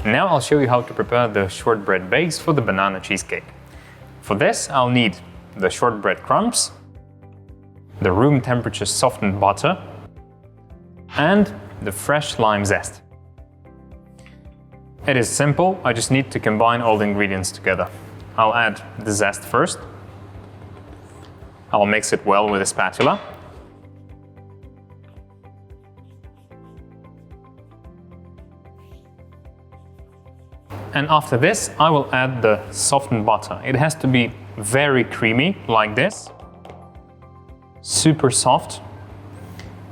Now I'll show you how to prepare the shortbread base for the banana cheesecake. For this, I'll need the shortbread crumbs, the room temperature softened butter, and the fresh lime zest. It is simple, I just need to combine all the ingredients together. I'll add the zest first. I'll mix it well with a spatula. And after this, I will add the softened butter. It has to be very creamy, like this. Super soft.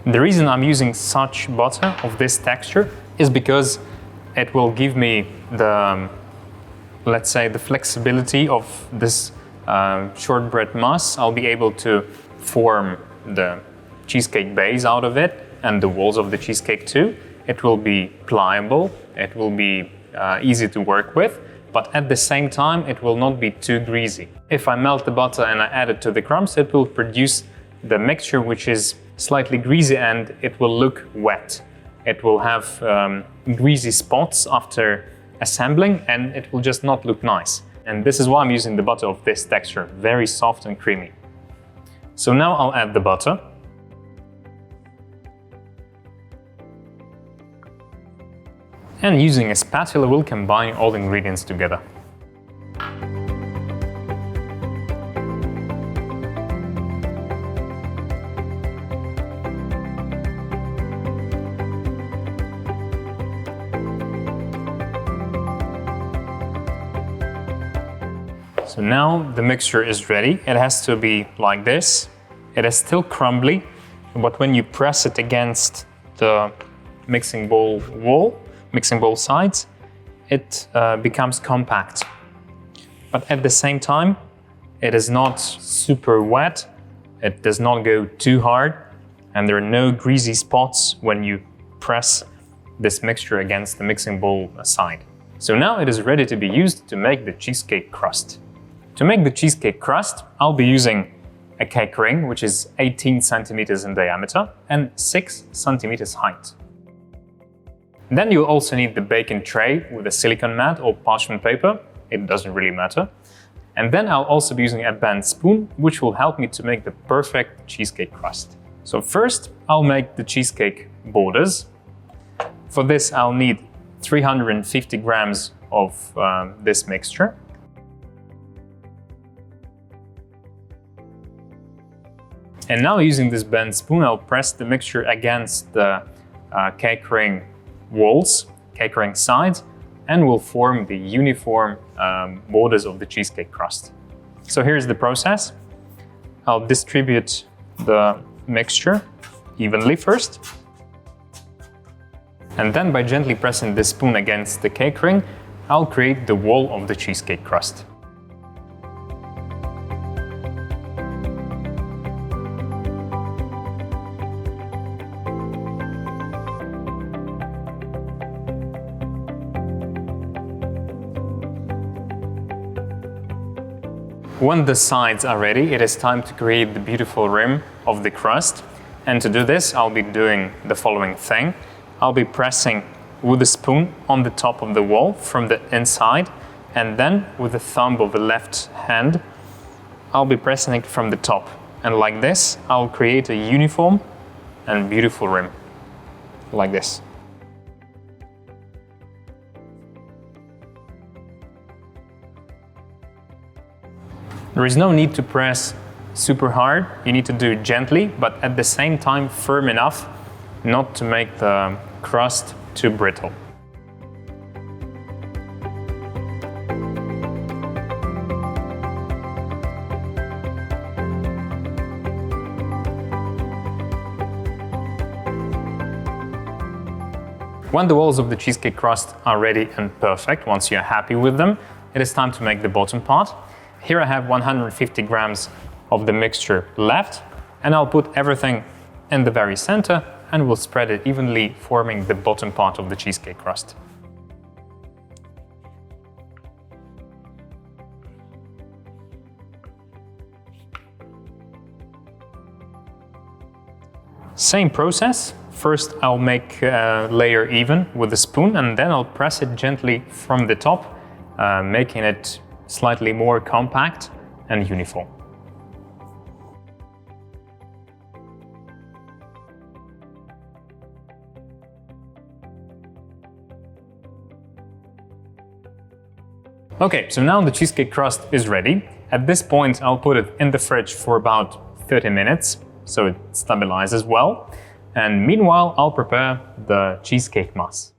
The reason I'm using such butter of this texture is because it will give me the, let's say, the flexibility of this shortbread mass. I'll be able to form the cheesecake base out of it and the walls of the cheesecake too. It will be pliable, it will be easy to work with, but at the same time it will not be too greasy. If I melt the butter and I add it to the crumbs, it will produce the mixture which is slightly greasy and it will look wet. It will have greasy spots after assembling and it will just not look nice. And this is why I'm using the butter of this texture, very soft and creamy. So now I'll add the butter. And using a spatula, we'll combine all the ingredients together. So now the mixture is ready. It has to be like this. It is still crumbly, but when you press it against the mixing bowl wall, mixing bowl sides, it becomes compact. But at the same time, it is not super wet, it does not go too hard, and there are no greasy spots when you press this mixture against the mixing bowl side. So now it is ready to be used to make the cheesecake crust. To make the cheesecake crust, I'll be using a cake ring, which is 18 centimeters in diameter and 6 centimeters height. Then you'll also need the baking tray with a silicone mat or parchment paper, it doesn't really matter. And then I'll also be using a bent spoon, which will help me to make the perfect cheesecake crust. So first, I'll make the cheesecake borders. For this, I'll need 350 grams of this mixture. And now using this bent spoon, I'll press the mixture against the cake ring walls, cake ring sides, and will form the uniform borders of the cheesecake crust. So here's the process. I'll distribute the mixture evenly first. And then by gently pressing the spoon against the cake ring, I'll create the wall of the cheesecake crust. When the sides are ready, it is time to create the beautiful rim of the crust. And to do this, I'll be doing the following thing. I'll be pressing with a spoon on the top of the wall from the inside, and then with the thumb of the left hand, I'll be pressing it from the top. And like this, I'll create a uniform and beautiful rim, like this. There is no need to press super hard, you need to do it gently, but at the same time firm enough not to make the crust too brittle. When the walls of the cheesecake crust are ready and perfect, once you're happy with them, it is time to make the bottom part. Here I have 150 grams of the mixture left, and I'll put everything in the very center and we'll spread it evenly, forming the bottom part of the cheesecake crust. Same process, First, I'll make a layer even with a spoon, and then I'll press it gently from the top, making it slightly more compact and uniform. Okay, so now the cheesecake crust is ready. At this point, I'll put it in the fridge for about 30 minutes, so it stabilizes well. And meanwhile, I'll prepare the cheesecake mousse.